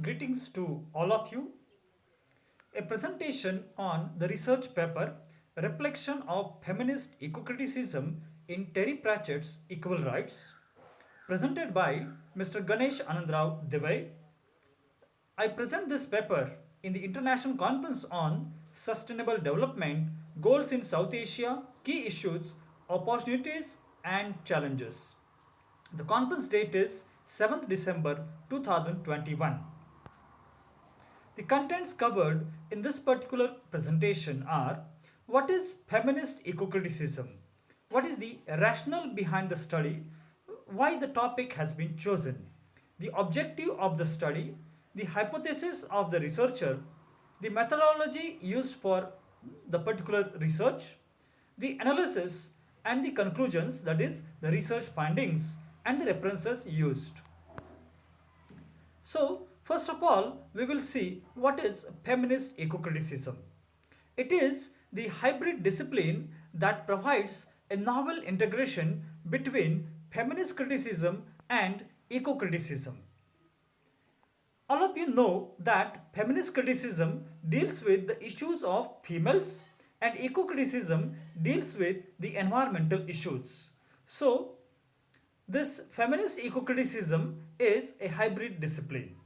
Greetings to all of you. A presentation on the research paper Reflection of Feminist Eco-Criticism in Terry Pratchett's Equal Rights, presented by Mr. Ganesh Anandrao Devai. I present this paper in the International Conference on Sustainable Development Goals in South Asia, Key Issues, Opportunities and Challenges. The conference date is 7th December 2021. The contents covered in this particular presentation are: what is feminist eco-criticism? What is the rationale behind the study? Why the topic has been chosen? The objective of the study, the hypothesis of the researcher, the methodology used for the particular research, the analysis and the conclusions, that is, the research findings and the references used. So, first of all, we will see what is feminist eco-criticism. It is the hybrid discipline that provides a novel integration between feminist criticism and eco-criticism. All of you know that feminist criticism deals with the issues of females and eco-criticism deals with the environmental issues. So, this feminist eco-criticism is a hybrid discipline.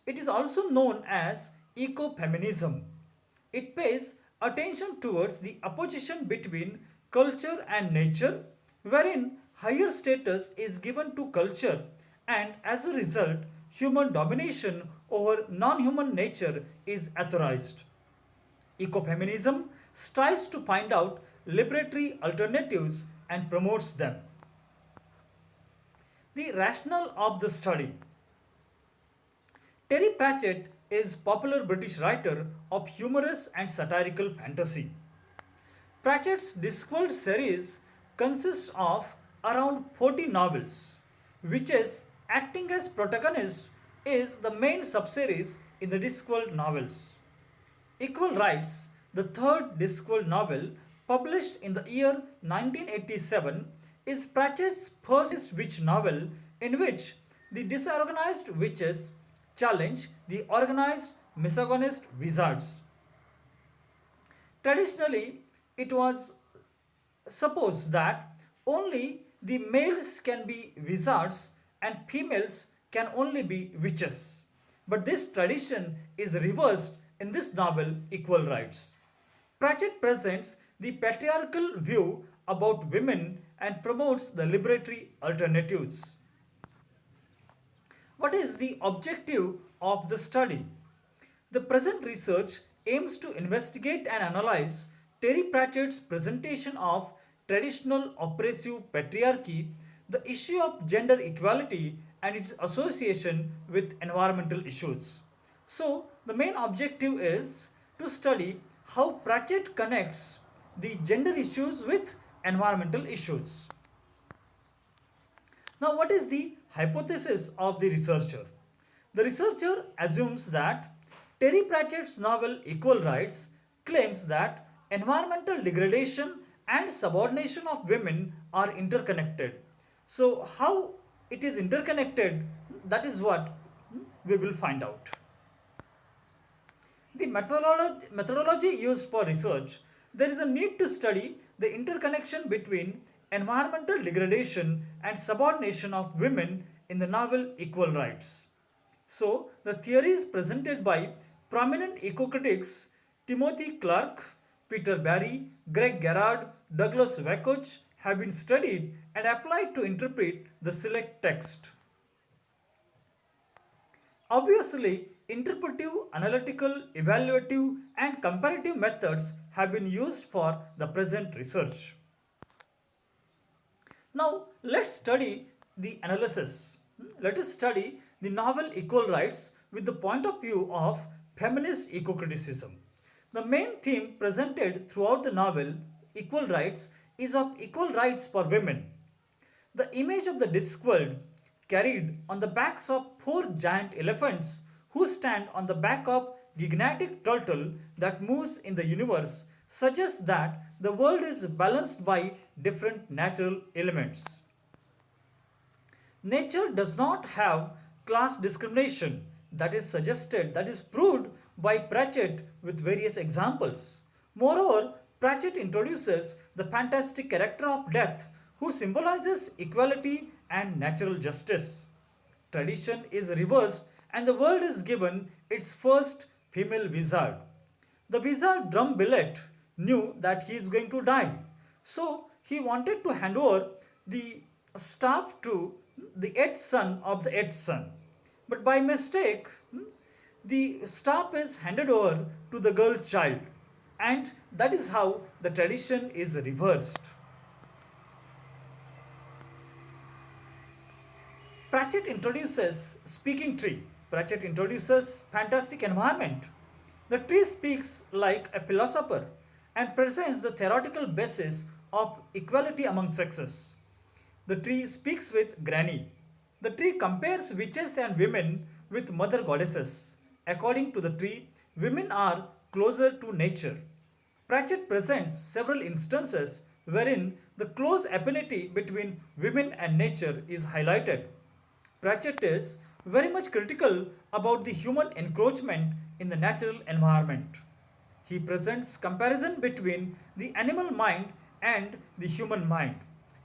It is also known as ecofeminism. It pays attention towards the opposition between culture and nature, wherein higher status is given to culture and as a result, human domination over non-human nature is authorized. Ecofeminism strives to find out liberatory alternatives and promotes them. The rationale of the study. Terry Pratchett is popular British writer of humorous and satirical fantasy. Pratchett's Discworld series consists of around 40 novels, which is acting as protagonist is the main subseries in the Discworld novels. Equal Rights, the third Discworld novel, published in the year 1987, is Pratchett's first witch novel in which the disorganized witches challenge the organized misogynist wizards. Traditionally, it was supposed that only the males can be wizards and females can only be witches. But this tradition is reversed in this novel Equal Rights. Pratchett presents the patriarchal view about women and promotes the liberatory alternatives. What is the objective of the study? The present research aims to investigate and analyze Terry Pratchett's presentation of traditional oppressive patriarchy, the issue of gender equality, and its association with environmental issues. So, the main objective is to study how Pratchett connects the gender issues with environmental issues. Now, what is the hypothesis of the researcher? The researcher assumes that Terry Pratchett's novel Equal Rights claims that environmental degradation and subordination of women are interconnected. So, how it is interconnected, that is what we will find out. The methodology used for research, there is a need to study the interconnection between environmental degradation and subordination of women in the novel Equal Rights. So, the theories presented by prominent eco-critics Timothy Clark, Peter Barry, Greg Gerard, Douglas Vakoch have been studied and applied to interpret the select text. Obviously, interpretive, analytical, evaluative, and comparative methods have been used for the present research. Now, let's study the analysis. Let us study the novel Equal Rights with the point of view of feminist eco-criticism. The main theme presented throughout the novel Equal Rights is of equal rights for women. The image of the Discworld carried on the backs of four giant elephants who stand on the back of gigantic turtle that moves in the universe suggests that the world is balanced by different natural elements. Nature does not have class discrimination that is suggested, that is proved by Pratchett with various examples. Moreover, Pratchett introduces the fantastic character of Death, who symbolizes equality and natural justice. Tradition is reversed and the world is given its first female wizard. The wizard Drumbillet knew that he is going to die, so he wanted to hand over the staff to the eighth son of the eighth son. But by mistake, the staff is handed over to the girl child, and that is how the tradition is reversed. Pratchett introduces speaking tree. Pratchett introduces fantastic environment. The tree speaks like a philosopher and presents the theoretical basis of equality among sexes. The tree speaks with Granny. The tree compares witches and women with mother goddesses. According to the tree, women are closer to nature. Pratchett presents several instances wherein the close affinity between women and nature is highlighted. Pratchett is very much critical about the human encroachment in the natural environment. He presents comparison between the animal mind and the human mind.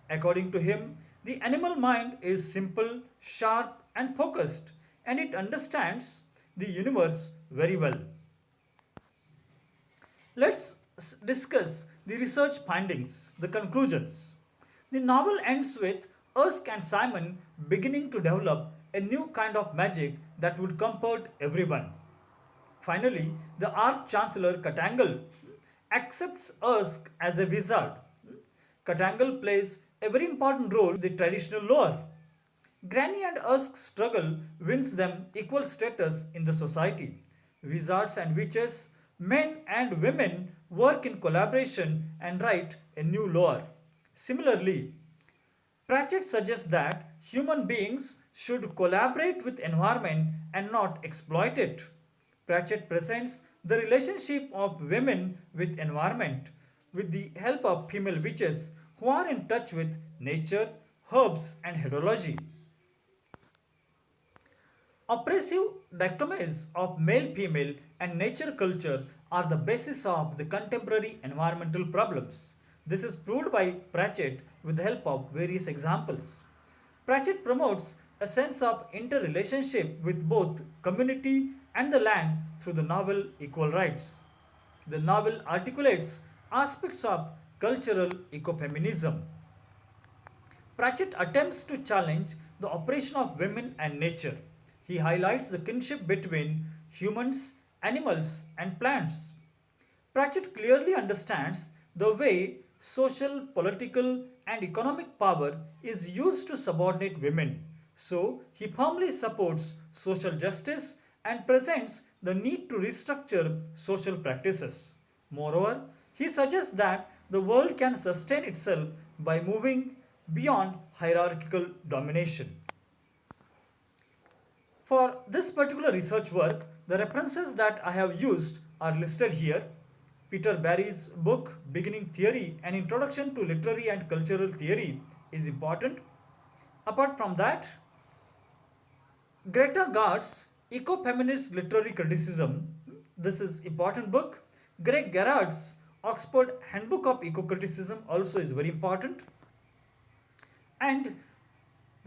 According to him, the animal mind is simple, sharp, and focused, and it understands the universe very well. Let's discuss the research findings, the conclusions. The novel ends with Erskine and Simon beginning to develop a new kind of magic that would comfort everyone. Finally, the Arch Chancellor Catangle accepts Erskine as a wizard. Catangle plays a very important role in the traditional lore. Granny and Erskine's struggle wins them equal status in the society. Wizards and witches, men and women work in collaboration and write a new lore. Similarly, Pratchett suggests that human beings should collaborate with environment and not exploit it. Pratchett presents the relationship of women with environment with the help of female witches who are in touch with nature, herbs, and hydrology. Oppressive dichotomies of male female and nature culture are the basis of the contemporary environmental problems. This is proved by Pratchett with the help of various examples. Pratchett promotes a sense of interrelationship with both community and the land through the novel Equal Rights. The novel articulates aspects of cultural ecofeminism. Pratchett attempts to challenge the operation of women and nature. He highlights the kinship between humans, animals, and plants. Pratchett clearly understands the way social, political, and economic power is used to subordinate women. So, he firmly supports social justice and presents the need to restructure social practices. Moreover, he suggests that the world can sustain itself by moving beyond hierarchical domination. For this particular research work, the references that I have used are listed here. Peter Barry's book Beginning Theory, An Introduction to Literary and Cultural Theory is important. Apart from that, Greta Garde's Ecofeminist Literary Criticism, this is important book. Greg Gerard's Oxford Handbook of Eco-Criticism also is very important. And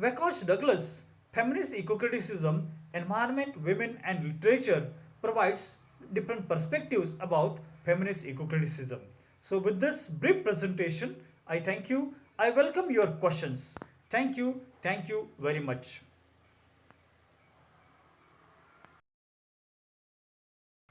Wacosh Douglas, Feminist Eco-Criticism, Environment, Women and Literature provides different perspectives about feminist eco-criticism. So with this brief presentation, I thank you. I welcome your questions. Thank you very much.